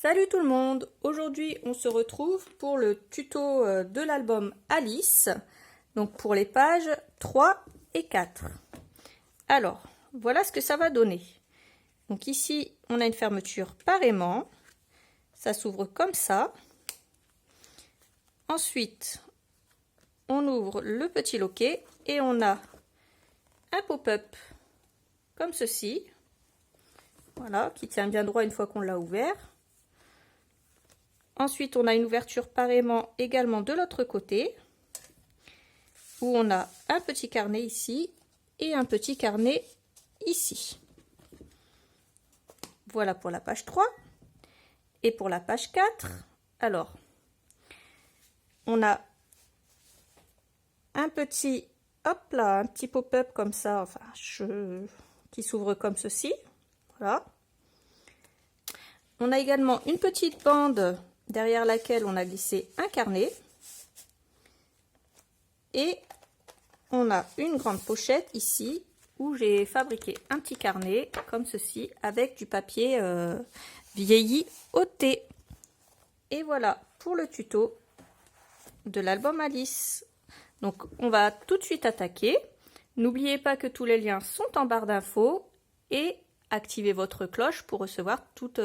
Salut tout le monde! Aujourd'hui on se retrouve pour le tuto de l'album Alice, donc pour les pages 3 et 4. Alors, voilà ce que ça va donner. Donc ici on a une fermeture par aimant, ça s'ouvre comme ça. Ensuite on ouvre le petit loquet et on a un pop-up comme ceci. Voilà, qui tient bien droit une fois qu'on l'a ouvert. Ensuite, on a une ouverture par aimant également de l'autre côté, où on a un petit carnet ici et un petit carnet ici. Voilà pour la page 3. Et pour la page 4, alors, on a un petit, hop là, un petit pop-up comme ça, enfin, qui s'ouvre comme ceci. Voilà. On a également une petite bande derrière laquelle on a glissé un carnet. Et on a une grande pochette ici où j'ai fabriqué un petit carnet comme ceci avec du papier vieilli au thé. Et voilà pour le tuto de l'album Alice. Donc on va tout de suite attaquer. N'oubliez pas que tous les liens sont en barre d'infos et activez votre cloche pour recevoir toutes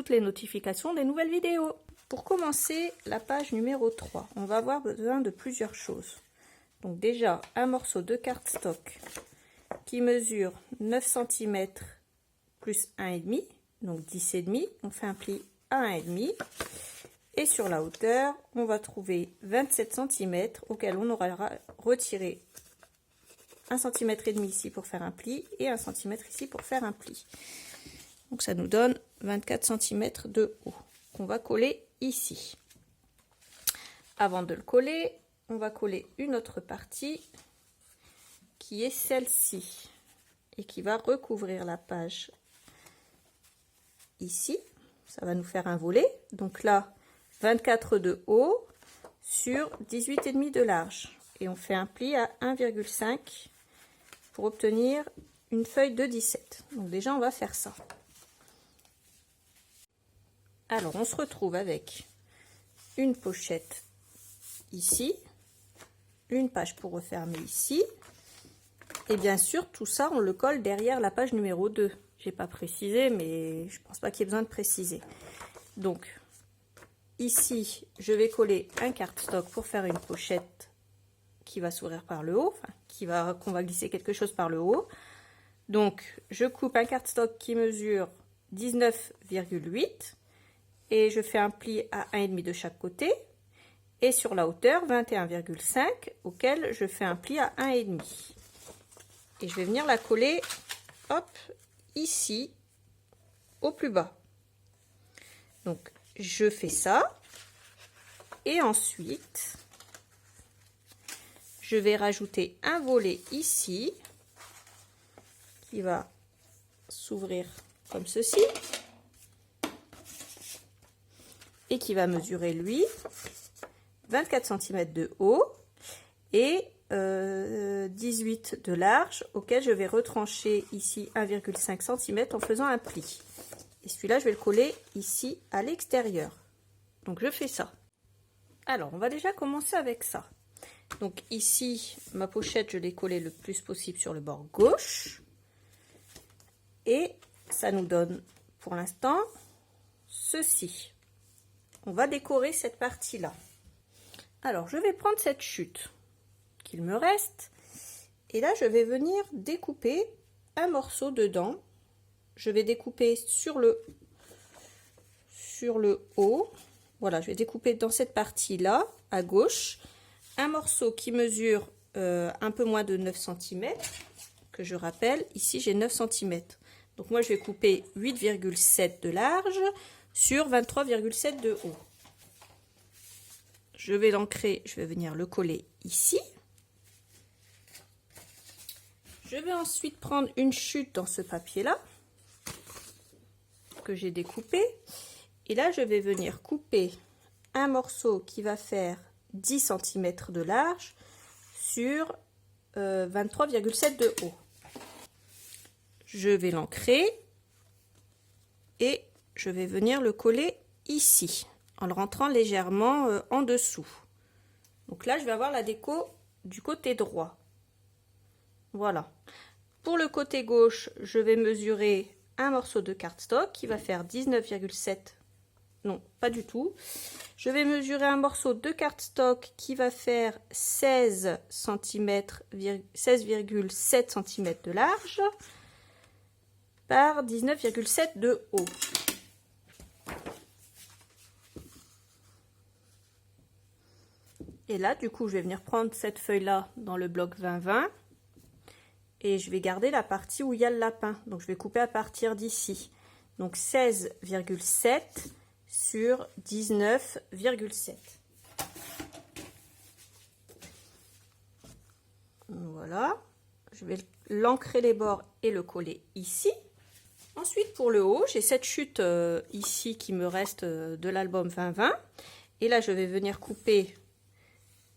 les notifications des nouvelles vidéos. Pour commencer la page numéro 3, on va avoir besoin de plusieurs choses. Donc déjà un morceau de cardstock qui mesure 9 cm plus 1,5, donc 10,5. On fait un pli à 1,5. Et sur la hauteur, on va trouver 27 cm auquel on aura retiré 1,5 cm ici pour faire un pli et 1 cm ici pour faire un pli. Donc ça nous donne 24 cm de haut qu'on va coller ici. Avant de le coller, on va coller une autre partie qui est celle-ci et qui va recouvrir la page ici. Ça va nous faire un volet. Donc là, 24 de haut sur 18,5 de large. Et on fait un pli à 1,5 pour obtenir une feuille de 17. Donc déjà, on va faire ça. Alors, on se retrouve avec une pochette ici, une page pour refermer ici, et bien sûr, tout ça, on le colle derrière la page numéro 2. J'ai pas précisé, mais je pense pas qu'il y ait besoin de préciser. Donc, ici, je vais coller un cardstock pour faire une pochette qui va s'ouvrir par le haut, enfin, qu'on va glisser quelque chose par le haut. Donc, je coupe un cardstock qui mesure 19,8 et je fais un pli à 1,5 de chaque côté. Et sur la hauteur, 21,5 auquel je fais un pli à 1,5. Et je vais venir la coller, hop, ici, au plus bas. Donc, je fais ça. Et ensuite, je vais rajouter un volet ici qui va s'ouvrir comme ceci et qui va mesurer lui 24 cm de haut et 18 de large, auquel je vais retrancher ici 1,5 cm en faisant un pli. Et celui-là, je vais le coller ici à l'extérieur. Donc je fais ça. Alors, on va déjà commencer avec ça. Donc ici, ma pochette, je l'ai collée le plus possible sur le bord gauche. Et ça nous donne, pour l'instant, ceci. On va décorer cette partie-là. Alors, je vais prendre cette chute qu'il me reste. Et là, je vais venir découper un morceau dedans. Je vais découper sur le haut. Voilà, je vais découper dans cette partie-là, à gauche, un morceau qui mesure un peu moins de 9 cm, que je rappelle, ici j'ai 9 cm. Donc moi je vais couper 8,7 de large sur 23,7 de haut. Je vais l'ancrer, je vais venir le coller ici. Je vais ensuite prendre une chute dans ce papier-là, que j'ai découpé. Et là, je vais venir couper un morceau qui va faire 10 cm de large sur 23,7 de haut. Je vais l'ancrer et je vais venir le coller ici, en le rentrant légèrement en dessous. Donc là, je vais avoir la déco du côté droit. Voilà. Pour le côté gauche, je vais mesurer un morceau de cardstock qui va faire 19,7. Non, pas du tout. Je vais mesurer un morceau de cardstock qui va faire 16 cm, 16,7 cm de large par 19,7 de haut. Et là, du coup, je vais venir prendre cette feuille-là dans le bloc 20-20 et je vais garder la partie où il y a le lapin. Donc, je vais couper à partir d'ici. Donc, 16,7 sur 19,7. Voilà. Je vais l'ancrer les bords et le coller ici. Ensuite, pour le haut, j'ai cette chute ici qui me reste de l'album 20-20. Et là, je vais venir couper,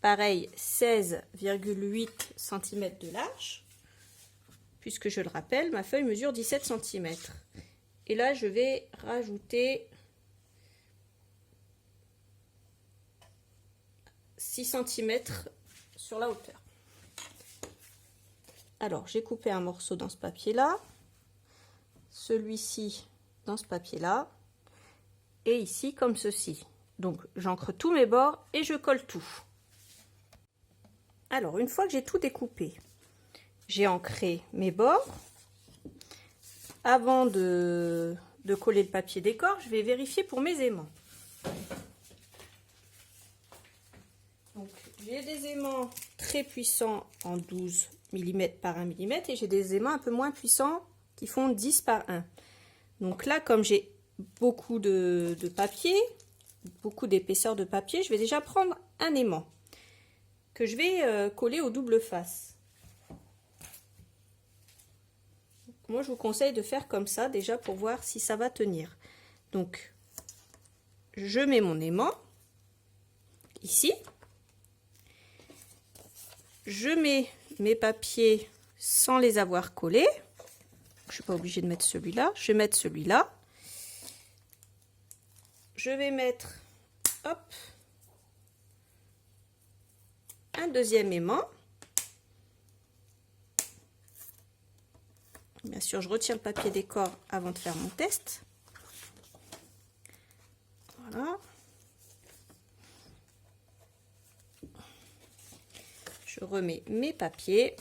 pareil, 16,8 cm de large. Puisque je le rappelle, ma feuille mesure 17 cm. Et là, je vais rajouter 6 cm sur la hauteur. Alors, j'ai coupé un morceau dans ce papier-là, celui-ci dans ce papier-là, et ici comme ceci. Donc, j'ancre tous mes bords et je colle tout. Alors, une fois que j'ai tout découpé, j'ai ancré mes bords. Avant de coller le papier décor, je vais vérifier pour mes aimants. Donc, j'ai des aimants très puissants en 12 mm par 1 mm et j'ai des aimants un peu moins puissants qui font 10 par 1. Donc là, comme j'ai beaucoup de papier, beaucoup d'épaisseur de papier, je vais déjà prendre un aimant que je vais coller au double face. Moi, je vous conseille de faire comme ça déjà pour voir si ça va tenir. Donc, je mets mon aimant ici. Je mets mes papiers sans les avoir collés. Je ne suis pas obligée de mettre celui-là. Je vais mettre celui-là. Je vais mettre, hop, un deuxième aimant. Bien sûr, je retire le papier décor avant de faire mon test. Voilà. Je remets mes papiers.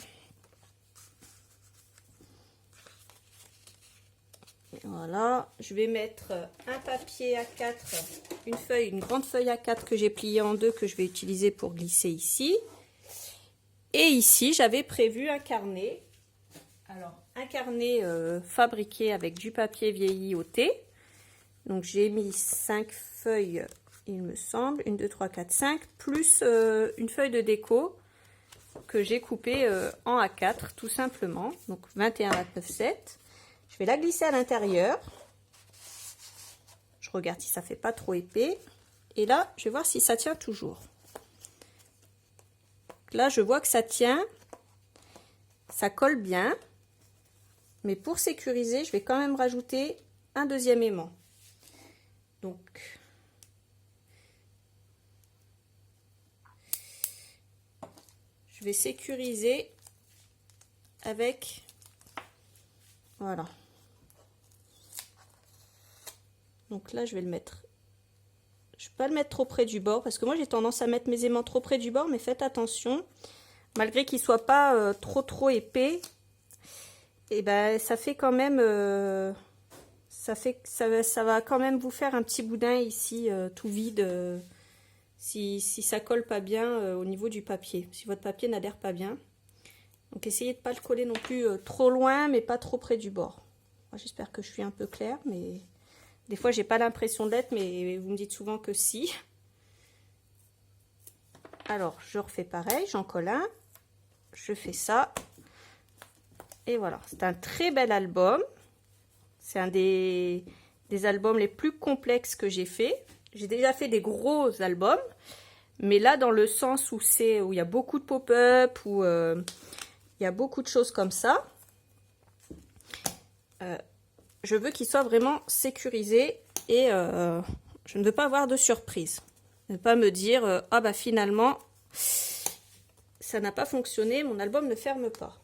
Voilà, je vais mettre un papier A4, une grande feuille A4 que j'ai pliée en deux, que je vais utiliser pour glisser ici. Et ici, j'avais prévu un carnet. Alors, un carnet fabriqué avec du papier vieilli au thé. Donc, j'ai mis 5 feuilles, il me semble. 1, 2, 3, 4, 5. Plus une feuille de déco que j'ai coupée en A4, tout simplement. Donc, 21, 29, 7. Je vais la glisser à l'intérieur. Je regarde si ça fait pas trop épais. Et là, je vais voir si ça tient toujours. Là, je vois que ça tient. Ça colle bien. Mais pour sécuriser, je vais quand même rajouter un deuxième aimant. Donc, je vais sécuriser avec, voilà. Donc là, je vais le mettre. Je ne vais pas le mettre trop près du bord parce que moi, j'ai tendance à mettre mes aimants trop près du bord, mais faites attention. Malgré qu'ils ne soient pas trop épais, et ben ça fait quand même ça va quand même vous faire un petit boudin ici tout vide si ça colle pas bien au niveau du papier, si votre papier n'adhère pas bien. Donc essayez de pas le coller non plus trop loin, mais pas trop près du bord. J'espère que je suis un peu claire, mais des fois j'ai pas l'impression d'être, mais vous me dites souvent que si. Alors je refais pareil, j'en colle un, je fais ça. Et voilà, c'est un très bel album. C'est un des albums les plus complexes que j'ai fait. J'ai déjà fait des gros albums, mais là, dans le sens où il y a beaucoup de pop-up, où il y a beaucoup de choses comme ça, je veux qu'il soit vraiment sécurisé et je ne veux pas avoir de surprise. Ne pas me dire ah bah finalement ça n'a pas fonctionné, mon album ne ferme pas.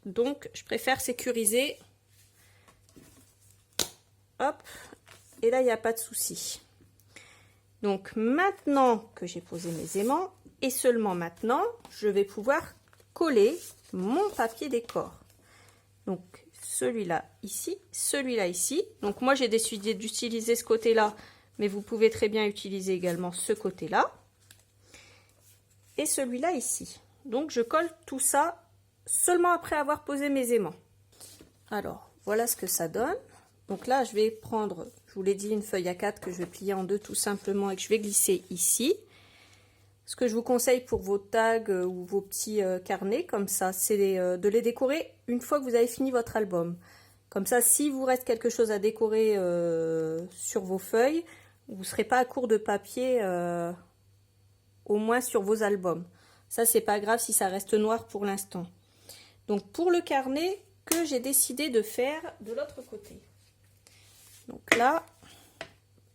Donc je préfère sécuriser. Hop, et là il n'y a pas de souci. Donc maintenant que j'ai posé mes aimants, et seulement maintenant, je vais pouvoir coller mon papier décor. Donc celui-là ici, celui-là ici. Donc moi j'ai décidé d'utiliser ce côté-là, mais vous pouvez très bien utiliser également ce côté-là. Et celui-là ici. Donc je colle tout ça seulement après avoir posé mes aimants. Alors voilà ce que ça donne. Donc là je vais prendre, je vous l'ai dit, une feuille A4 que je vais plier en deux tout simplement et que je vais glisser ici. Ce que je vous conseille pour vos tags ou vos petits carnets comme ça, c'est de les décorer une fois que vous avez fini votre album. Comme ça, si vous reste quelque chose à décorer sur vos feuilles, vous ne serez pas à court de papier au moins sur vos albums. Ça, c'est pas grave si ça reste noir pour l'instant. Donc pour le carnet que j'ai décidé de faire de l'autre côté. Donc là,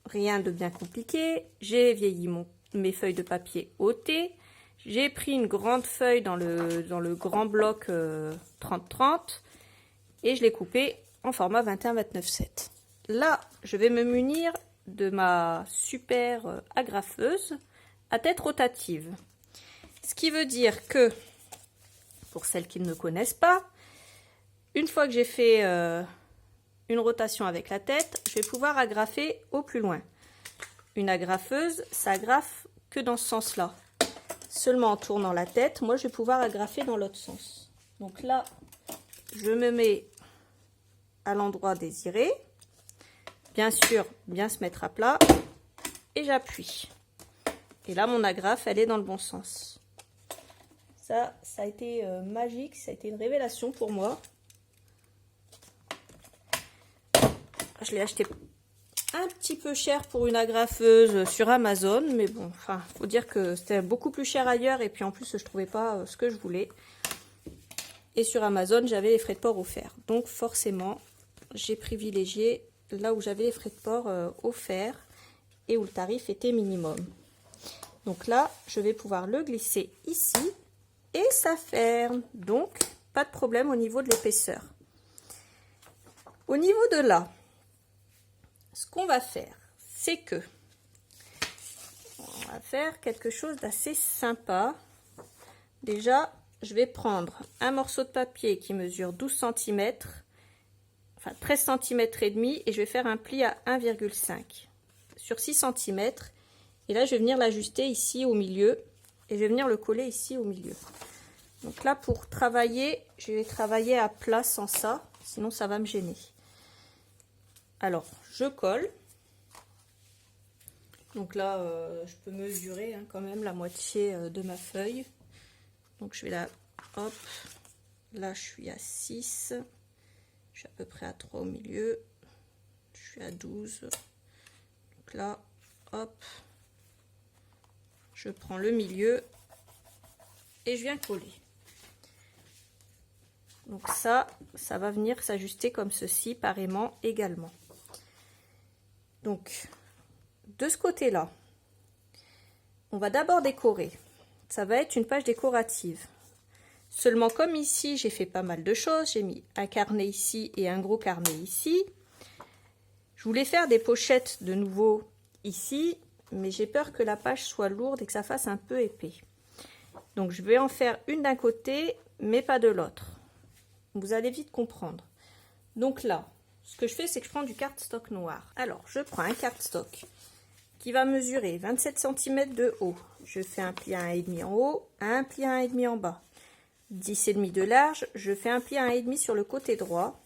rien de bien compliqué. J'ai vieilli mes feuilles de papier ôtées. J'ai pris une grande feuille dans le grand bloc 30-30 et je l'ai coupé en format 21-29-7. Là, je vais me munir de ma super agrafeuse à tête rotative. Ce qui veut dire que, pour celles qui ne me connaissent pas, une fois que j'ai fait une rotation avec la tête, je vais pouvoir agrafer au plus loin. Une agrafeuse, ça agrafe que dans ce sens-là. Seulement en tournant la tête, moi je vais pouvoir agrafer dans l'autre sens. Donc là, je me mets à l'endroit désiré. Bien sûr, bien se mettre à plat. Et j'appuie. Et là, mon agrafe, elle est dans le bon sens. Ça a été magique, ça a été une révélation pour moi. Je l'ai acheté un petit peu cher pour une agrafeuse sur Amazon, mais bon, enfin, faut dire que c'était beaucoup plus cher ailleurs et puis en plus je trouvais pas ce que je voulais. Et sur Amazon, j'avais les frais de port offerts. Donc forcément, j'ai privilégié là où j'avais les frais de port offerts et où le tarif était minimum. Donc là, je vais pouvoir le glisser ici et ça ferme. Donc, pas de problème au niveau de l'épaisseur. Au niveau de là, ce qu'on va faire, c'est que on va faire quelque chose d'assez sympa. Déjà, je vais prendre un morceau de papier qui mesure 12 cm, enfin 13 cm et demi, et je vais faire un pli à 1,5 sur 6 cm. Et là, je vais venir l'ajuster ici au milieu et je vais venir le coller ici au milieu. Donc là, pour travailler, je vais travailler à plat sans ça, sinon ça va me gêner. Alors, je colle. Donc là, je peux mesurer quand même la moitié de ma feuille. Donc je vais là, hop, là je suis à 6, je suis à peu près à 3 au milieu, je suis à 12. Donc là, hop, je prends le milieu et je viens coller. Donc ça va venir s'ajuster comme ceci, pareillement également. Donc, de ce côté-là, on va d'abord décorer. Ça va être une page décorative. Seulement comme ici, j'ai fait pas mal de choses. J'ai mis un carnet ici et un gros carnet ici. Je voulais faire des pochettes de nouveau ici, mais j'ai peur que la page soit lourde et que ça fasse un peu épais. Donc je vais en faire une d'un côté, mais pas de l'autre. Vous allez vite comprendre. Donc là, ce que je fais, c'est que je prends du cardstock noir. Alors, je prends un cardstock qui va mesurer 27 cm de haut. Je fais un pli à 1,5 en haut, un pli à 1,5 en bas. 10,5 de large, je fais un pli à 1,5 sur le côté droit.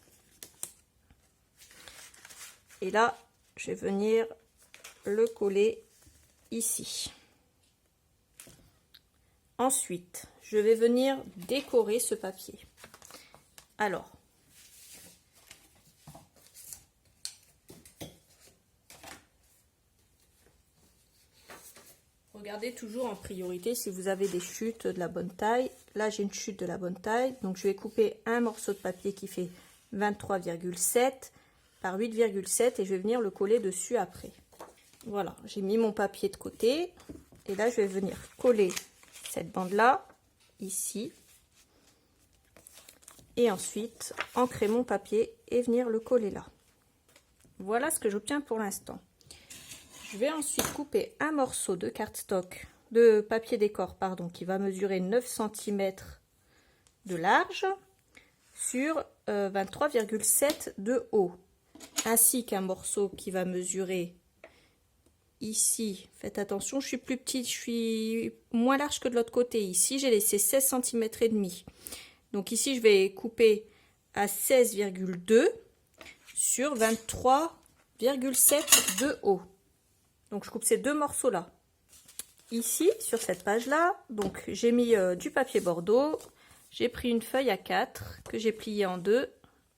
Et là, je vais venir le coller ici. Ensuite, je vais venir décorer ce papier. Alors, regardez toujours en priorité si vous avez des chutes de la bonne taille. Là, j'ai une chute de la bonne taille, donc je vais couper un morceau de papier qui fait 23,7 par 8,7 et je vais venir le coller dessus après. Voilà, j'ai mis mon papier de côté et là je vais venir coller cette bande là ici et ensuite ancrer mon papier et venir le coller là. Voilà ce que j'obtiens pour l'instant. Je vais ensuite couper un morceau de cardstock, de papier décor pardon, qui va mesurer 9 cm de large sur 23,7 de haut, ainsi qu'un morceau qui va mesurer ici, faites attention, je suis plus petite, je suis moins large que de l'autre côté. Ici j'ai laissé 16 cm et demi. Donc ici je vais couper à 16,2 sur 23,7 de haut. Donc je coupe ces deux morceaux là. Ici sur cette page là, donc j'ai mis du papier bordeaux, j'ai pris une feuille A4 que j'ai pliée en deux,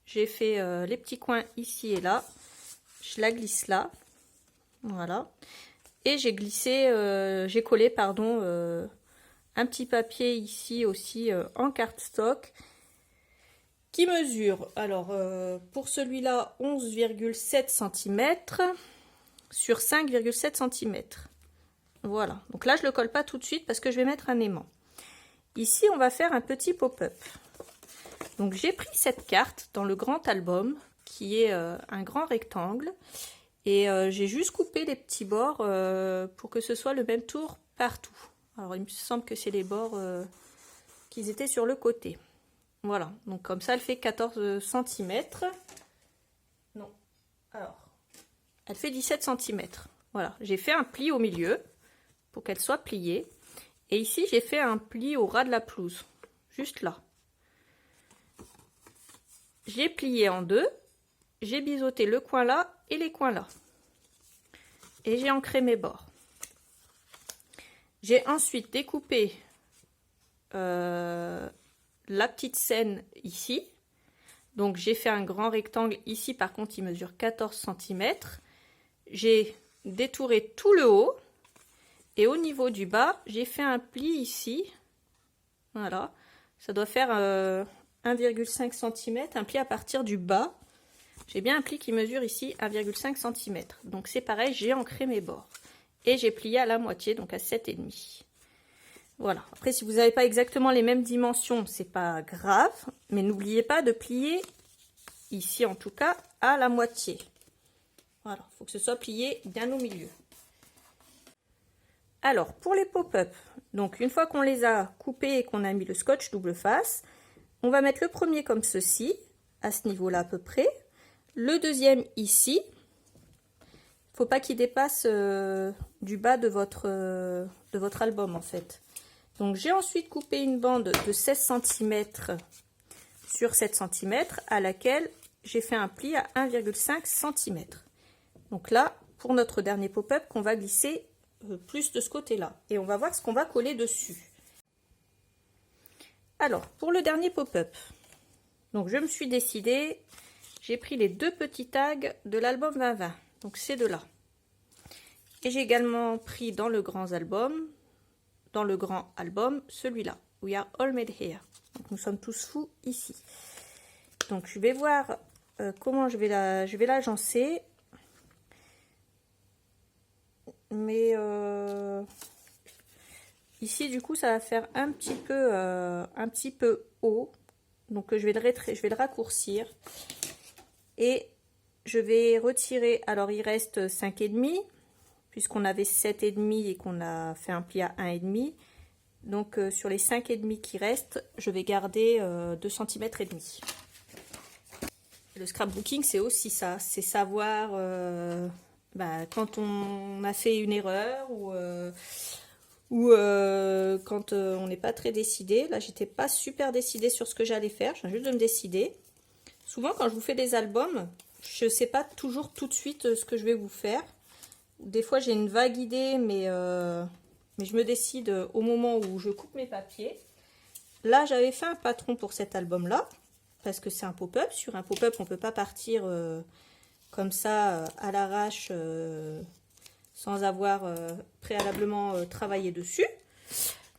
j'ai fait les petits coins ici et là, je la glisse là. Voilà, et j'ai glissé, j'ai collé pardon un petit papier ici aussi en cardstock qui mesure alors pour celui-là 11,7 cm sur 5,7 cm. Voilà, donc là je le colle pas tout de suite parce que je vais mettre un aimant. Ici on va faire un petit pop-up. Donc j'ai pris cette carte dans le grand album qui est un grand rectangle. Et j'ai juste coupé les petits bords pour que ce soit le même tour partout. Alors il me semble que c'est les bords qui étaient sur le côté. Voilà, donc comme ça elle fait 14 cm. Non, alors, elle fait 17 cm. Voilà, j'ai fait un pli au milieu pour qu'elle soit pliée. Et ici j'ai fait un pli au ras de la pelouse, juste là. J'ai plié en deux. J'ai biseauté le coin là et les coins là. Et j'ai ancré mes bords. J'ai ensuite découpé la petite scène ici. Donc j'ai fait un grand rectangle ici, par contre il mesure 14 cm. J'ai détouré tout le haut. Et au niveau du bas, j'ai fait un pli ici. Voilà. Ça doit faire 1,5 cm, un pli à partir du bas. J'ai bien un pli qui mesure ici 1,5 cm. Donc c'est pareil, j'ai ancré mes bords. Et j'ai plié à la moitié, donc à 7,5. Voilà. Après, si vous n'avez pas exactement les mêmes dimensions, c'est pas grave. Mais n'oubliez pas de plier, ici en tout cas, à la moitié. Voilà, il faut que ce soit plié bien au milieu. Alors, pour les pop-up, donc une fois qu'on les a coupés et qu'on a mis le scotch double face, on va mettre le premier comme ceci, à ce niveau-là à peu près. Le deuxième ici, faut pas qu'il dépasse du bas de votre album en fait. Donc j'ai ensuite coupé une bande de 16 cm sur 7 cm à laquelle j'ai fait un pli à 1,5 cm. Donc là, pour notre dernier pop-up qu'on va glisser plus de ce côté-là. Et on va voir ce qu'on va coller dessus. Alors, pour le dernier pop-up, donc je me suis décidée. J'ai pris les deux petits tags de l'album 2020, donc ces deux-là. Et j'ai également pris dans le grand album, celui-là, We Are All Made Here. Donc nous sommes tous fous ici. Donc je vais voir comment je vais l'agencer. Mais ici du coup ça va faire un petit peu haut. Donc je vais le raccourcir. Et je vais retirer, alors il reste 5,5 puisqu'on avait 7,5 et qu'on a fait un pli à 1,5. Donc sur les 5,5 qui restent, je vais garder 2 cm et demi. Le scrapbooking c'est aussi ça, c'est savoir quand on a fait une erreur ou quand on n'est pas très décidé. Là j'étais pas super décidée sur ce que j'allais faire, je viens juste de me décider. Souvent, quand je vous fais des albums, je ne sais pas toujours tout de suite ce que je vais vous faire. Des fois, j'ai une vague idée, mais je me décide au moment où je coupe mes papiers. Là, j'avais fait un patron pour cet album-là, parce que c'est un pop-up. Sur un pop-up, on ne peut pas partir comme ça, à l'arrache, sans avoir préalablement travaillé dessus.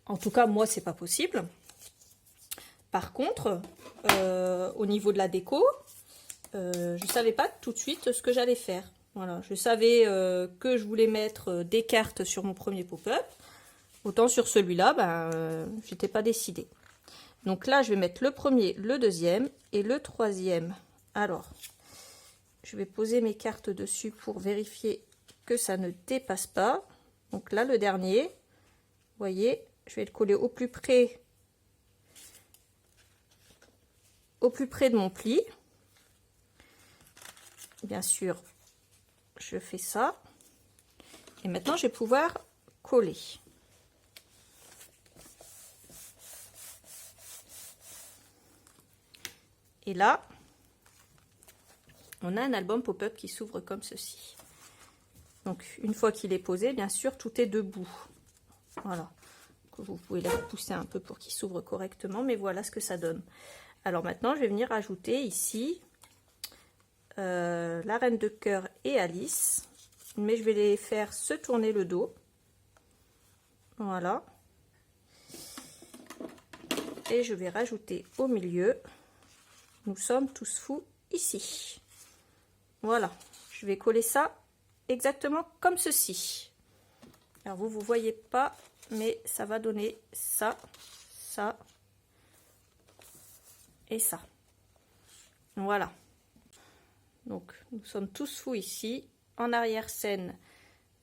En tout cas, moi, c'est pas possible. Par contre, au niveau de la déco, je savais pas tout de suite ce que j'allais faire. Voilà, je savais que je voulais mettre des cartes sur mon premier pop-up. Autant sur celui-là, j'étais pas décidée. Donc là, je vais mettre le premier, le deuxième et le troisième. Alors, je vais poser mes cartes dessus pour vérifier que ça ne dépasse pas. Donc là, le dernier, vous voyez, je vais le coller au plus près de mon pli. Bien sûr, je fais ça. Et maintenant, je vais pouvoir coller. Et là, on a un album pop-up qui s'ouvre comme ceci. Donc, une fois qu'il est posé, bien sûr, tout est debout. Voilà. Vous pouvez le repousser un peu pour qu'il s'ouvre correctement, mais voilà ce que ça donne. Alors maintenant, je vais venir ajouter ici la reine de cœur et Alice. Mais je vais les faire se tourner le dos. Voilà. Et je vais rajouter au milieu. Nous sommes tous fous ici. Voilà. Je vais coller ça exactement comme ceci. Alors vous voyez pas, mais ça va donner ça, ça et ça. Voilà. Donc nous sommes tous fous ici. En arrière-scène,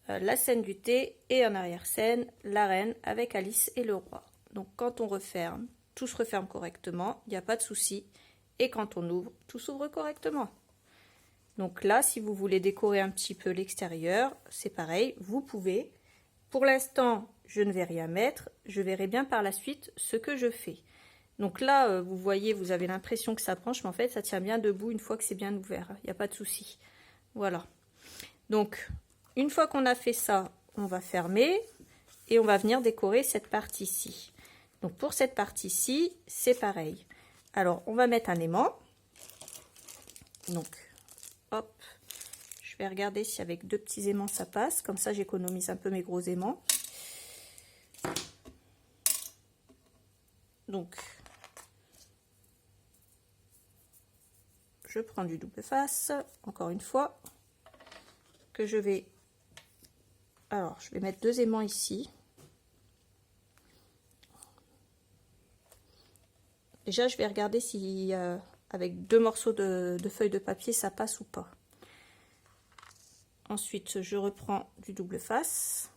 la scène du thé, et en arrière-scène, la reine avec Alice et le roi. Donc quand on referme, tout se referme correctement, il n'y a pas de souci. Et quand on ouvre, tout s'ouvre correctement. Donc là, si vous voulez décorer un petit peu l'extérieur, c'est pareil, vous pouvez. Pour l'instant, je ne vais rien mettre. Je verrai bien par la suite ce que je fais. Donc là, vous voyez, vous avez l'impression que ça penche, mais en fait, ça tient bien debout une fois que c'est bien ouvert. Il n'y a pas de souci. Voilà. Donc, une fois qu'on a fait ça, on va fermer et on va venir décorer cette partie-ci. Donc, pour cette partie-ci, c'est pareil. Alors, on va mettre un aimant. Donc, hop, je vais regarder si avec 2 petits aimants ça passe. Comme ça, j'économise un peu mes gros aimants. Donc, je prends du double face, encore une fois, que je vais... Alors, je vais mettre 2 aimants ici. Déjà, je vais regarder si avec 2 morceaux de feuilles de papier, ça passe ou pas. Ensuite, je reprends du double face.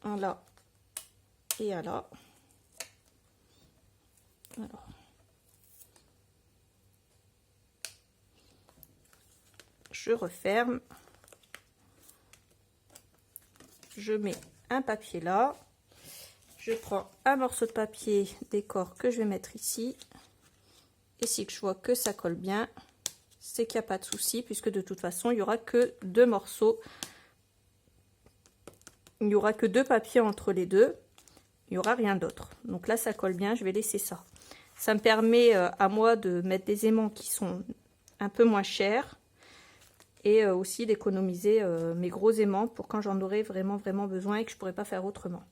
Un là et un là. Alors, je referme. Je mets un papier là. Je prends un morceau de papier décor que je vais mettre ici. Et si je vois que ça colle bien, c'est qu'il n'y a pas de souci, puisque de toute façon, il n'y aura que 2 morceaux. Il n'y aura que 2 papiers entre les deux. Il n'y aura rien d'autre. Donc là, ça colle bien, je vais laisser ça. Ça me permet à moi de mettre des aimants qui sont un peu moins chers. Et aussi d'économiser mes gros aimants pour quand j'en aurai vraiment besoin et que je ne pourrai pas faire autrement.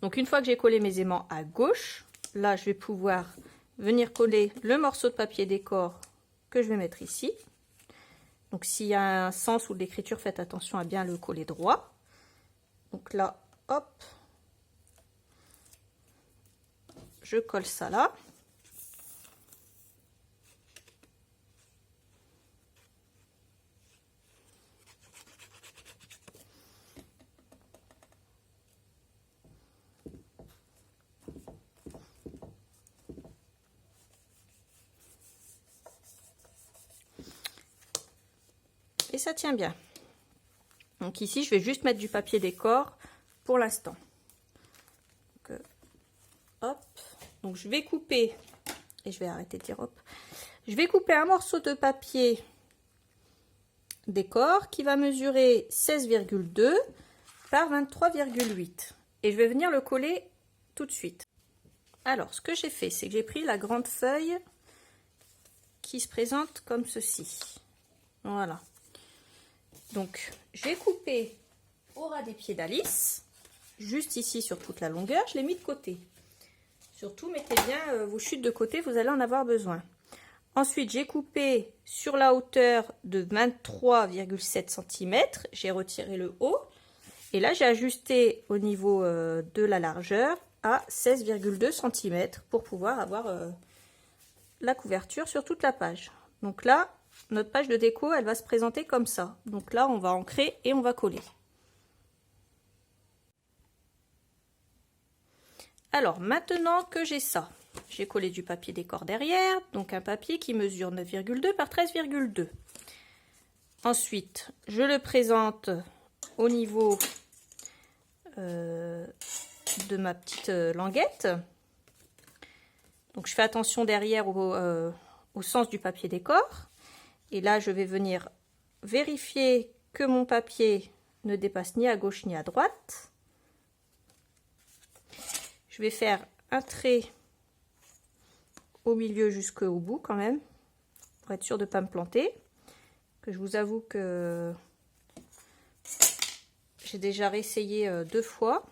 Donc une fois que j'ai collé mes aimants à gauche, là je vais pouvoir venir coller le morceau de papier décor que je vais mettre ici. Donc s'il y a un sens ou de l'écriture, faites attention à bien le coller droit. Donc là, hop, je colle ça là. Et ça tient bien. Donc ici, je vais juste mettre du papier décor pour l'instant. Hop. Donc je vais couper, et je vais arrêter de dire hop. Je vais couper un morceau de papier décor qui va mesurer 16,2 par 23,8. Et je vais venir le coller tout de suite. Alors, ce que j'ai fait, c'est que j'ai pris la grande feuille qui se présente comme ceci. Voilà. Donc, j'ai coupé au ras des pieds d'Alice, juste ici sur toute la longueur, je l'ai mis de côté. Surtout, mettez bien vos chutes de côté, vous allez en avoir besoin. Ensuite, j'ai coupé sur la hauteur de 23,7 cm. J'ai retiré le haut. Et là, j'ai ajusté au niveau de la largeur à 16,2 cm pour pouvoir avoir la couverture sur toute la page. Donc là, notre page de déco, elle va se présenter comme ça. Donc là, on va ancrer et on va coller. Alors, maintenant que j'ai ça, j'ai collé du papier décor derrière, donc un papier qui mesure 9,2 par 13,2. Ensuite, je le présente au niveau de ma petite languette. Donc, je fais attention derrière au sens du papier décor. Et là, je vais venir vérifier que mon papier ne dépasse ni à gauche ni à droite. Je vais faire un trait au milieu jusqu'au bout quand même, pour être sûr de ne pas me planter. Que je vous avoue que j'ai déjà réessayé 2 fois.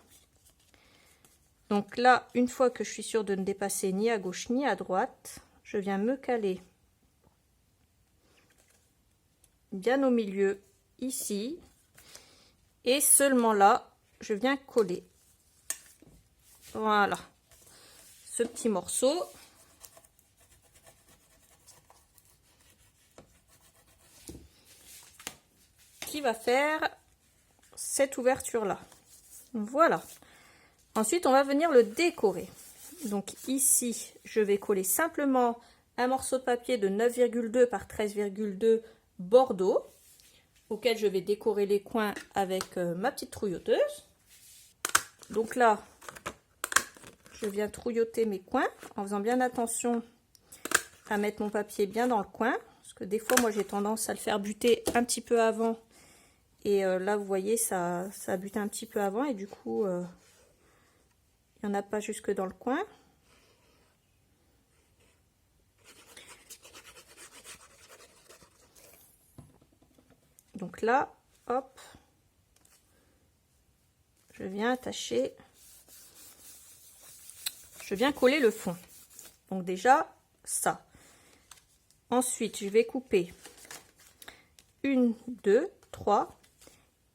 Donc là, une fois que je suis sûre de ne dépasser ni à gauche ni à droite, je viens me caler bien au milieu ici. Et seulement là, je viens coller. Voilà, ce petit morceau. Qui va faire cette ouverture là. Voilà. Ensuite, on va venir le décorer. Donc ici, je vais coller simplement un morceau de papier de 9,2 par 13,2 bordeaux, auquel je vais décorer les coins avec ma petite trouilloteuse. Donc là, je viens trouilloter mes coins en faisant bien attention à mettre mon papier bien dans le coin, parce que des fois, moi, j'ai tendance à le faire buter un petit peu avant. Et là, vous voyez, ça a buté un petit peu avant et du coup, il n'y en a pas jusque dans le coin. Donc là, hop, je viens attacher, je viens coller le fond. Donc déjà, ça. Ensuite, je vais couper 1, 2, 3,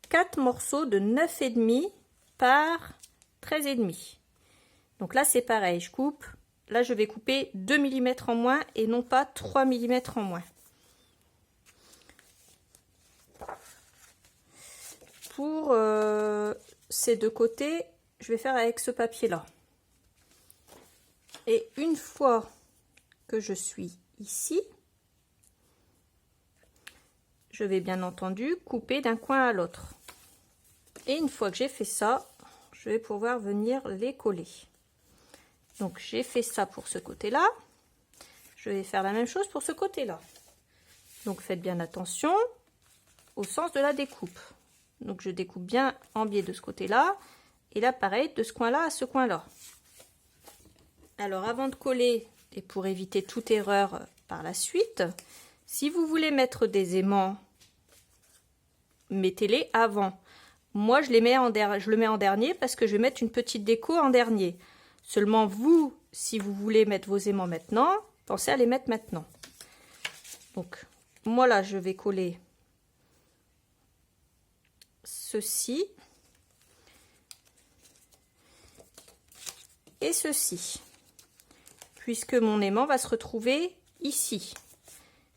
4 morceaux de 9,5 par 13,5. Donc là, c'est pareil, je coupe. Là, je vais couper 2 mm en moins et non pas 3 mm en moins. Pour ces deux côtés, je vais faire avec ce papier-là. Et une fois que je suis ici, je vais bien entendu couper d'un coin à l'autre. Et une fois que j'ai fait ça, je vais pouvoir venir les coller. Donc j'ai fait ça pour ce côté-là. Je vais faire la même chose pour ce côté-là. Donc faites bien attention au sens de la découpe. Donc je découpe bien en biais de ce côté-là. Et là pareil, de ce coin-là à ce coin-là. Alors avant de coller, et pour éviter toute erreur par la suite, si vous voulez mettre des aimants, mettez-les avant. Moi je le mets en dernier parce que je vais mettre une petite déco en dernier. Seulement vous, si vous voulez mettre vos aimants maintenant, pensez à les mettre maintenant. Donc moi là je vais coller ceci et ceci, puisque mon aimant va se retrouver ici.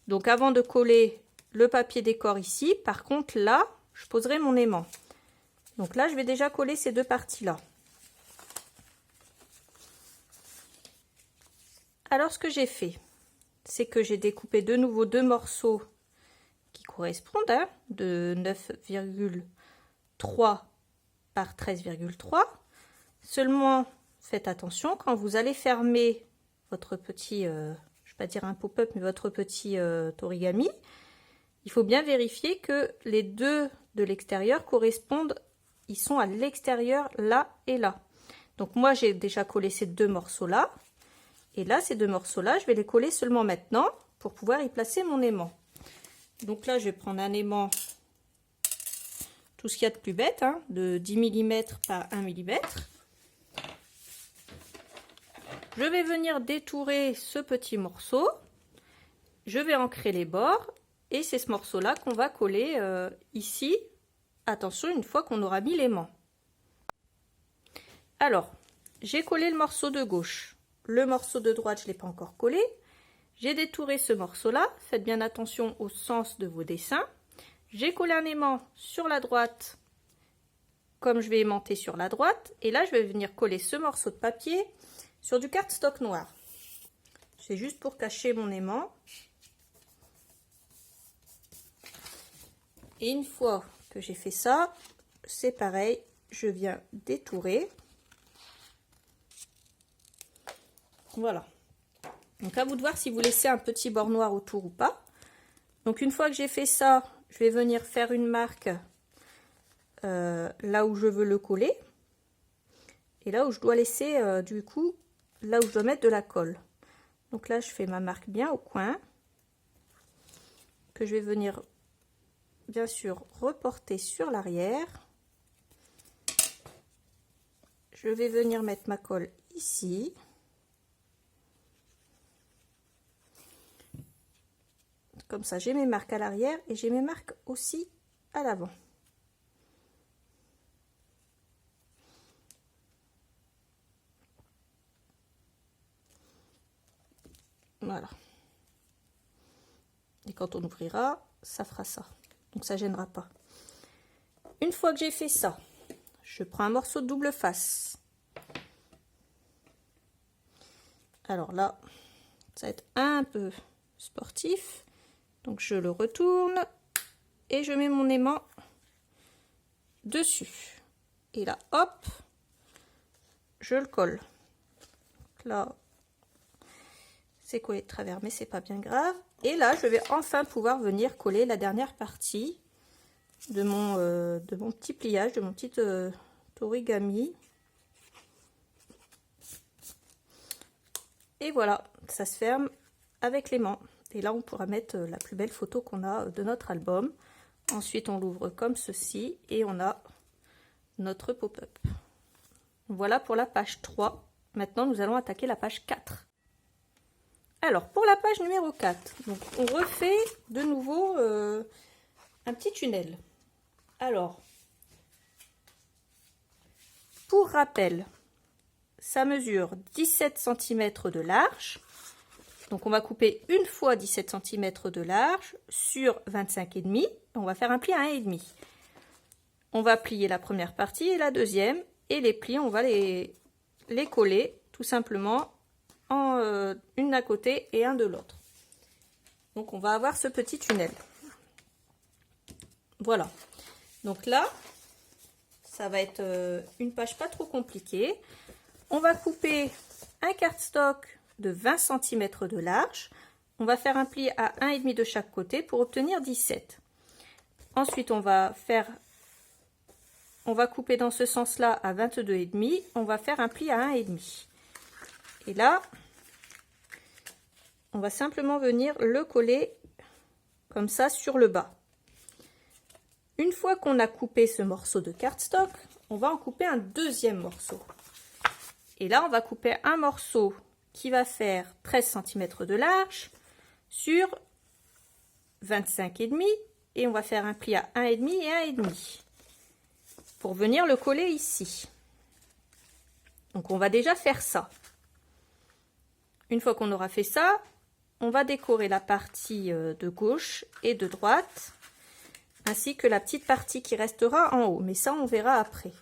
Donc avant de coller le papier décor ici, par contre là je poserai mon aimant. Donc là je vais déjà coller ces deux parties là. Alors ce que j'ai fait, c'est que j'ai découpé de nouveau 2 morceaux qui correspondent, hein, de 9,3 par 13,3. Seulement faites attention quand vous allez fermer votre petit, je ne vais pas dire un pop-up, mais votre petit origami, il faut bien vérifier que les deux de l'extérieur correspondent, ils sont à l'extérieur là et là. Donc moi j'ai déjà collé ces 2 morceaux là. Et là, ces 2 morceaux-là, je vais les coller seulement maintenant pour pouvoir y placer mon aimant. Donc là, je vais prendre un aimant, tout ce qu'il y a de plus bête, hein, de 10 mm par 1 mm. je vais venir détourer ce petit morceau. Je vais ancrer les bords et c'est ce morceau-là qu'on va coller ici. Attention, une fois qu'on aura mis l'aimant. Alors, j'ai collé le morceau de gauche. Le morceau de droite, je ne l'ai pas encore collé. J'ai détouré ce morceau-là. Faites bien attention au sens de vos dessins. J'ai collé un aimant sur la droite, comme je vais aimanter sur la droite. Et là, je vais venir coller ce morceau de papier sur du cardstock noir. C'est juste pour cacher mon aimant. Et une fois que j'ai fait ça, c'est pareil, je viens détourer. Voilà. Donc à vous de voir si vous laissez un petit bord noir autour ou pas. Donc une fois que j'ai fait ça, je vais venir faire une marque là où je veux le coller. Et là où je dois laisser du coup, là où je dois mettre de la colle. Donc là je fais ma marque bien au coin. Que je vais venir bien sûr reporter sur l'arrière. Je vais venir mettre ma colle ici. Comme ça, j'ai mes marques à l'arrière et j'ai mes marques aussi à l'avant. Voilà. Et quand on ouvrira, ça fera ça. Donc ça gênera pas. Une fois que j'ai fait ça, je prends un morceau de double face. Alors là, ça va être un peu sportif. Donc je le retourne et je mets mon aimant dessus. Et là, hop, je le colle. Donc là, c'est collé de travers, mais c'est pas bien grave. Et là, je vais enfin pouvoir venir coller la dernière partie de mon petit pliage, de mon petit origami. Et voilà, ça se ferme avec l'aimant. Et là, on pourra mettre la plus belle photo qu'on a de notre album. Ensuite, on l'ouvre comme ceci et on a notre pop-up. Voilà pour la page 3. Maintenant, nous allons attaquer la page 4. Alors, pour la page numéro 4, donc, on refait de nouveau un petit tunnel. Alors, pour rappel, ça mesure 17 cm de large. Donc on va couper une fois 17 cm de large sur 25,5. On va faire un pli à 1,5. On va plier la première partie et la deuxième. Et les plis, on va les coller tout simplement en une d'un côté et un de l'autre. Donc on va avoir ce petit tunnel. Voilà. Donc là, ça va être une page pas trop compliquée. On va couper un cardstock de 20 cm de large. On va faire un pli à 1,5 de chaque côté pour obtenir 17. Ensuite, on va couper dans ce sens-là à 22,5. On va faire un pli à 1,5. Et là, on va simplement venir le coller comme ça sur le bas. Une fois qu'on a coupé ce morceau de cardstock, on va en couper un deuxième morceau. Et là, on va couper un morceau qui va faire 13 cm de large sur 25,5 et on va faire un pli à 1,5 et 1,5 pour venir le coller ici. Donc on va déjà faire ça. Une fois qu'on aura fait ça, on va décorer la partie de gauche et de droite ainsi que la petite partie qui restera en haut, mais ça on verra après.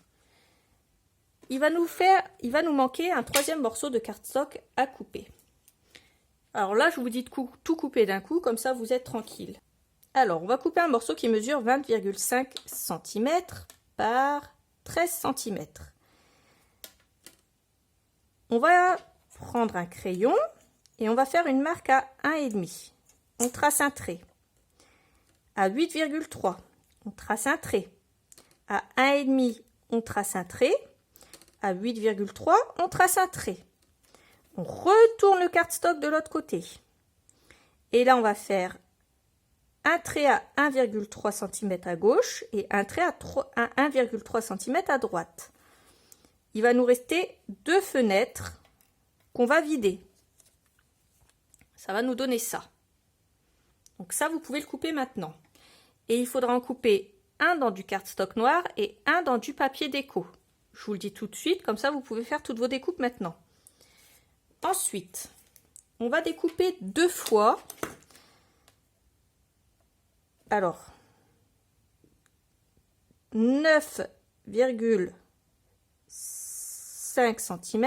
Il va nous manquer un troisième morceau de cardstock à couper. Alors là, je vous dis de tout couper d'un coup, comme ça vous êtes tranquille. Alors, on va couper un morceau qui mesure 20,5 cm par 13 cm. On va prendre un crayon et on va faire une marque à 1,5. On trace un trait. À 8,3, on trace un trait. À 1,5, on trace un trait. À 8,3, on trace un trait. On retourne le cardstock de l'autre côté. Et là, on va faire un trait à 1,3 cm à gauche et un trait à 1,3 cm à droite. Il va nous rester deux fenêtres qu'on va vider. Ça va nous donner ça. Donc ça, vous pouvez le couper maintenant. Et il faudra en couper un dans du cardstock noir et un dans du papier déco. Je vous le dis tout de suite, comme ça vous pouvez faire toutes vos découpes maintenant. Ensuite, on va découper 2 fois. Alors, 9,5 cm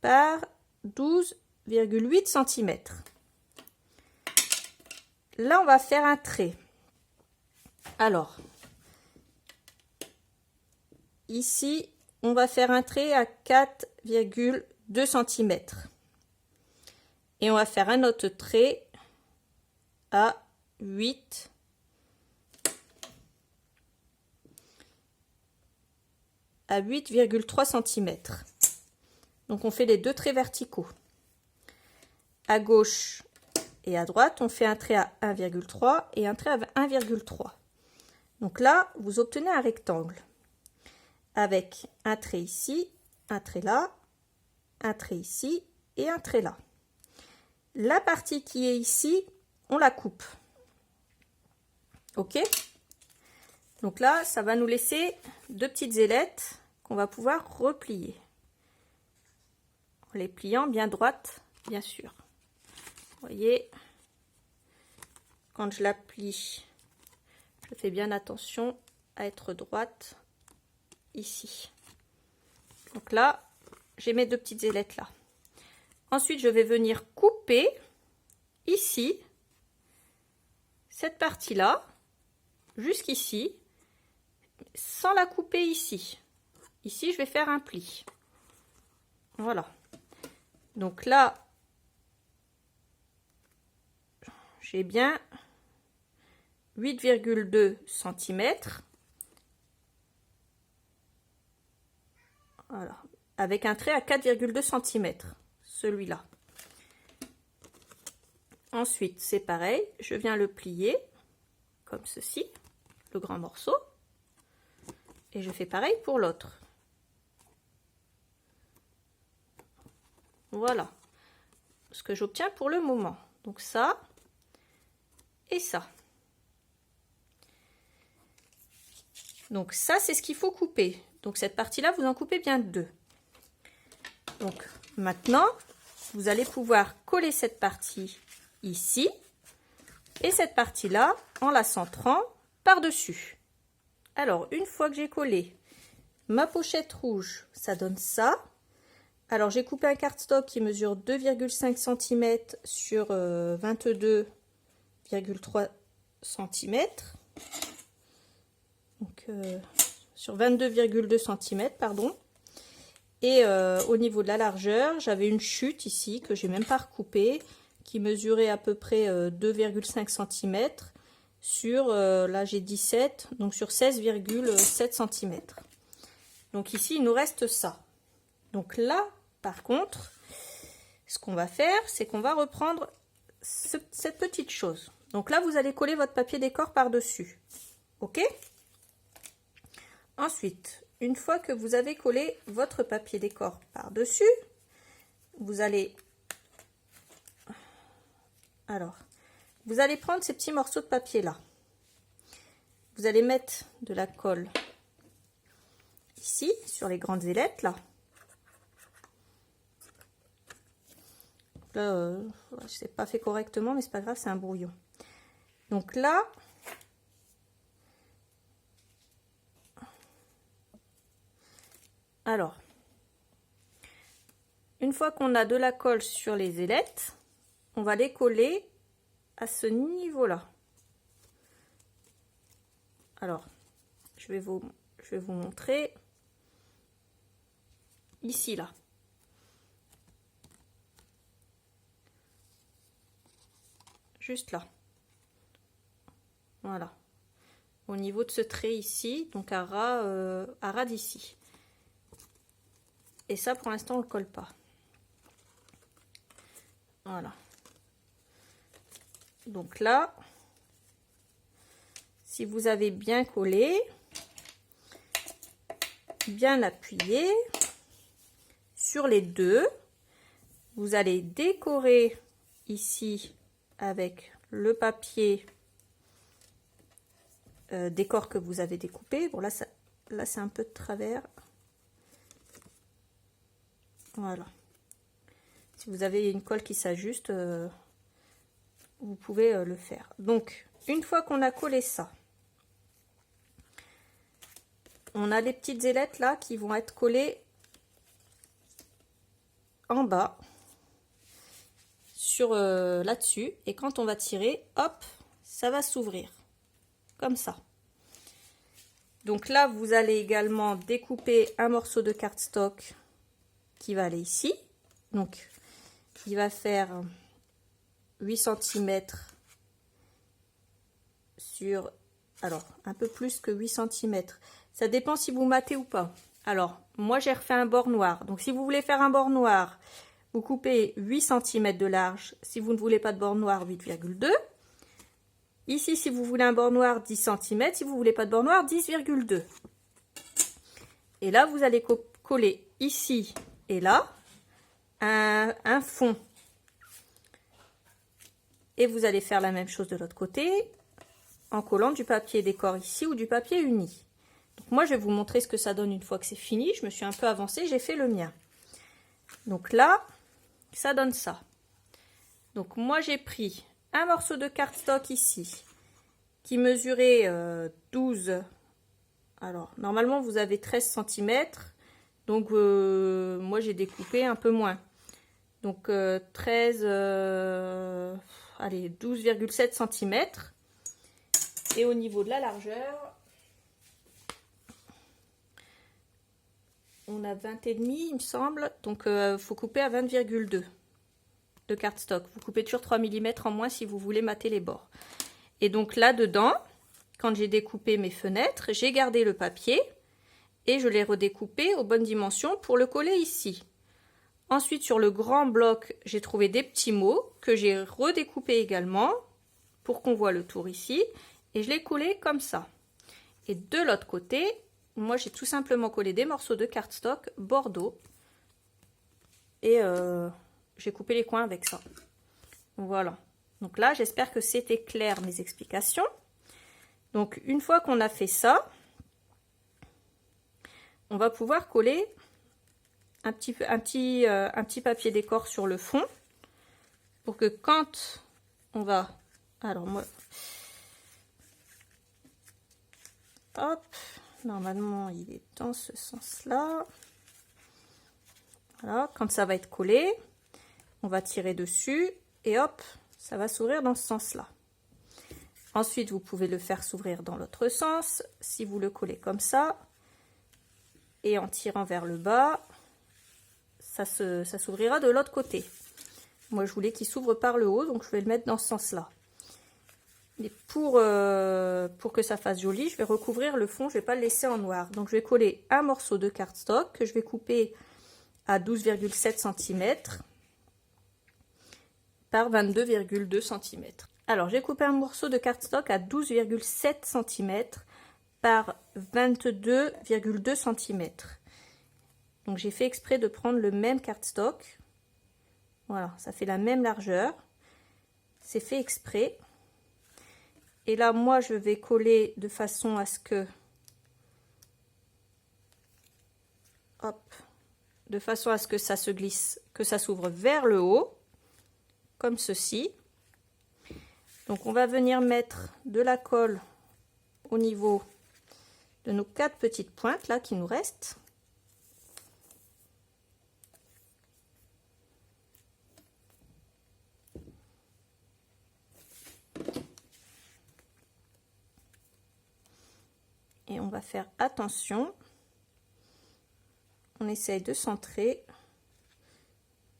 par 12,8 cm. Là, on va faire un trait. Alors, ici, on va faire un trait à 4,2 cm. Et on va faire un autre trait à 8,3 cm. Donc on fait les 2 traits verticaux. À gauche et à droite, on fait un trait à 1,3 et un trait à 1,3. Donc là, vous obtenez un rectangle avec un trait ici, un trait là, un trait ici et un trait là. La partie qui est ici, on la coupe. Ok? Donc là, ça va nous laisser 2 petites ailettes qu'on va pouvoir replier. En les pliant bien droites, bien sûr. Vous voyez, quand je la plie, je fais bien attention à être droite ici. Donc là, j'ai mes 2 petites ailettes là. Ensuite, je vais venir couper ici cette partie-là jusqu'ici sans la couper ici. Ici, je vais faire un pli. Voilà. Donc là, j'ai bien 8,2 cm. Voilà. Avec un trait à 4,2 cm. Celui-là. Ensuite, c'est pareil. Je viens le plier comme ceci, le grand morceau. Et je fais pareil pour l'autre. Voilà ce que j'obtiens pour le moment. Donc ça et ça. Donc ça, c'est ce qu'il faut couper. Donc cette partie-là, vous en coupez bien 2. Donc maintenant, vous allez pouvoir coller cette partie ici et cette partie-là en la centrant par-dessus. Alors, une fois que j'ai collé ma pochette rouge, ça donne ça. Alors, j'ai coupé un cardstock qui mesure 2,5 cm sur 22,3 cm. Donc, sur 22,2 cm, pardon. Et au niveau de la largeur, j'avais une chute ici que j'ai même pas recoupée, qui mesurait à peu près 2,5 cm sur, là j'ai 17, donc sur 16,7 cm. Donc ici, il nous reste ça. Donc là, par contre, ce qu'on va faire, c'est qu'on va reprendre cette petite chose. Donc là, vous allez coller votre papier décor par-dessus. Ok? Ensuite, une fois que vous avez collé votre papier décor par-dessus, vous allez... Alors, vous allez prendre ces petits morceaux de papier là. Vous allez mettre de la colle ici, sur les grandes ailettes là. Là, je ne sais pas fait correctement, mais c'est pas grave, c'est un brouillon. Donc là, alors, une fois qu'on a de la colle sur les ailettes, on va les coller à ce niveau-là. Alors, je vais vous montrer ici, là. Juste là. Voilà. Au niveau de ce trait ici, donc à ras d'ici. Et ça, pour l'instant, on ne le colle pas. Voilà. Donc là, si vous avez bien collé, bien appuyé, sur les deux. Vous allez décorer ici avec le papier décor que vous avez découpé. Bon là, là c'est un peu de travers. Voilà. Si vous avez une colle qui s'ajuste, vous pouvez le faire. Donc, une fois qu'on a collé ça, on a les petites ailettes là qui vont être collées en bas sur là-dessus. Et quand on va tirer, hop, ça va s'ouvrir comme ça. Donc là, vous allez également découper un morceau de cardstock qui va aller ici. Donc, il va faire 8 cm sur, alors, un peu plus que 8 cm. Ça dépend si vous matez ou pas. Alors, moi, j'ai refait un bord noir. Donc, si vous voulez faire un bord noir, vous coupez 8 cm de large. Si vous ne voulez pas de bord noir, 8,2. Ici, si vous voulez un bord noir, 10 cm. Si vous ne voulez pas de bord noir, 10,2. Et là, vous allez coller ici et là un fond. Et vous allez faire la même chose de l'autre côté en collant du papier décor ici ou du papier uni. Donc moi, je vais vous montrer ce que ça donne une fois que c'est fini. Je me suis un peu avancée, j'ai fait le mien. Donc là, ça donne ça. Donc moi, j'ai pris un morceau de cardstock ici qui mesurait 12. Alors, normalement, vous avez 13 cm. Donc, moi, j'ai découpé un peu moins. Donc, 13, allez, 12,7 cm. Et au niveau de la largeur, on a 20,5, il me semble. Donc, il faut couper à 20,2 de cardstock. Vous coupez toujours 3 mm en moins si vous voulez mater les bords. Et donc, là-dedans, quand j'ai découpé mes fenêtres, j'ai gardé le papier et je l'ai redécoupé aux bonnes dimensions pour le coller ici. Ensuite, sur le grand bloc, j'ai trouvé des petits mots que j'ai redécoupés également pour qu'on voit le tour ici. Et je l'ai collé comme ça. Et de l'autre côté, moi, j'ai tout simplement collé des morceaux de cardstock Bordeaux. Et j'ai coupé les coins avec ça. Voilà. Donc là, j'espère que c'était clair mes explications. Donc, une fois qu'on a fait ça, on va pouvoir coller un petit papier décor sur le fond pour que quand on va... Alors, moi... Hop, normalement, il est dans ce sens-là. Voilà, quand ça va être collé, on va tirer dessus et hop, ça va s'ouvrir dans ce sens-là. Ensuite, vous pouvez le faire s'ouvrir dans l'autre sens. Si vous le collez comme ça, et en tirant vers le bas, ça s'ouvrira de l'autre côté. Moi, je voulais qu'il s'ouvre par le haut, donc je vais le mettre dans ce sens-là. Et pour que ça fasse joli, je vais recouvrir le fond, je ne vais pas le laisser en noir. Donc, je vais coller un morceau de cardstock que je vais couper à 12,7 cm par 22,2 cm. Alors, j'ai coupé un morceau de cardstock à 12,7 cm par 22,2 cm. Donc, j'ai fait exprès de prendre le même cardstock. Voilà, ça fait la même largeur. C'est fait exprès. Et là, moi, je vais coller de façon à ce que... Hop, de façon à ce que ça se glisse, que ça s'ouvre vers le haut, comme ceci. Donc, on va venir mettre de la colle au niveau de nos 4 petites pointes là qui nous restent. Et on va faire attention. On essaye de centrer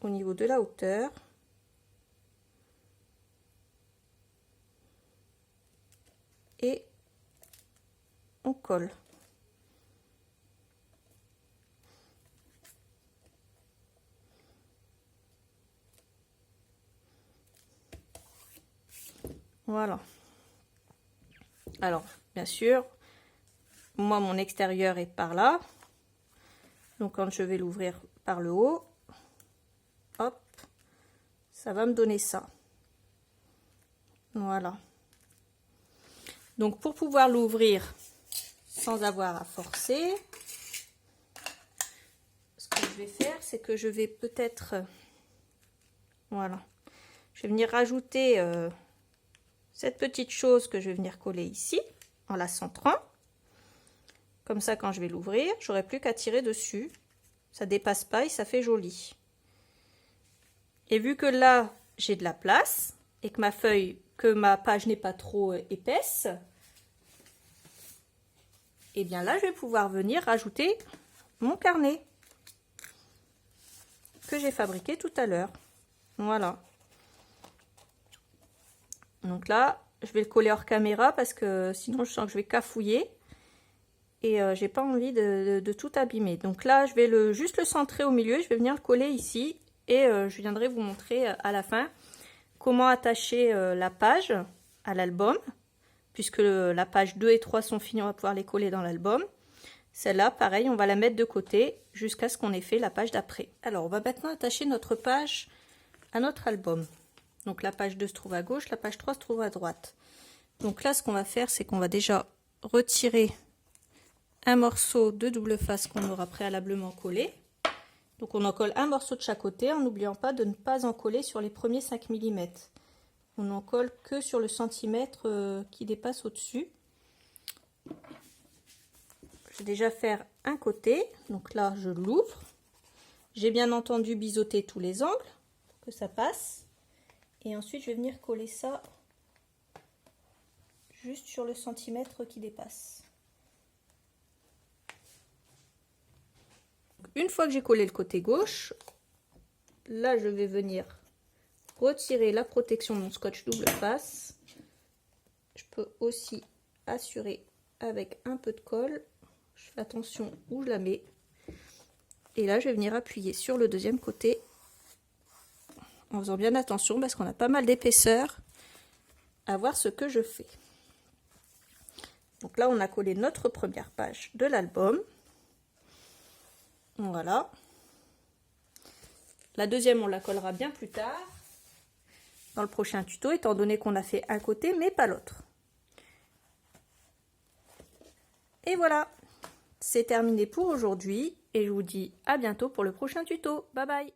au niveau de la hauteur. Et on colle. Voilà. Alors, bien sûr, moi, mon extérieur est par là. Donc, quand je vais l'ouvrir, par le haut. Hop, ça va me donner ça. Voilà. Donc pour pouvoir l'ouvrir sans avoir à forcer, ce que je vais faire, c'est que je vais peut-être, voilà, je vais venir rajouter cette petite chose que je vais venir coller ici en la centrant. Comme ça, quand je vais l'ouvrir, j'aurai plus qu'à tirer dessus. Ça dépasse pas et ça fait joli. Et vu que là, j'ai de la place et que ma page n'est pas trop épaisse, et bien là, je vais pouvoir venir rajouter mon carnet que j'ai fabriqué tout à l'heure. Voilà. Donc là, je vais le coller hors caméra parce que sinon je sens que je vais cafouiller et j'ai pas envie de tout abîmer. Donc là, je vais juste le centrer au milieu, je vais venir le coller ici et je viendrai vous montrer à la fin comment attacher la page à l'album, puisque la page 2 et 3 sont finies, on va pouvoir les coller dans l'album. Celle-là, pareil, on va la mettre de côté jusqu'à ce qu'on ait fait la page d'après. Alors, on va maintenant attacher notre page à notre album. Donc, la page 2 se trouve à gauche, la page 3 se trouve à droite. Donc là, ce qu'on va faire, c'est qu'on va déjà retirer un morceau de double face qu'on aura préalablement collé. Donc, on en colle un morceau de chaque côté en n'oubliant pas de ne pas en coller sur les premiers 5 mm. On n'en colle que sur le centimètre qui dépasse au-dessus. Je vais déjà faire un côté. Donc là, je l'ouvre. J'ai bien entendu biseauter tous les angles, que ça passe. Et ensuite, je vais venir coller ça juste sur le centimètre qui dépasse. Une fois que j'ai collé le côté gauche, là, je vais venir retirer la protection de mon scotch double face. Je peux aussi assurer avec un peu de colle. Je fais attention où je la mets. Et là, je vais venir appuyer sur le deuxième côté en faisant bien attention parce qu'on a pas mal d'épaisseur à voir ce que je fais. Donc là, on a collé notre première page de l'album. Voilà. La deuxième, on la collera bien plus tard dans le prochain tuto, étant donné qu'on a fait un côté mais pas l'autre. Et voilà, c'est terminé pour aujourd'hui et je vous dis à bientôt pour le prochain tuto. Bye bye.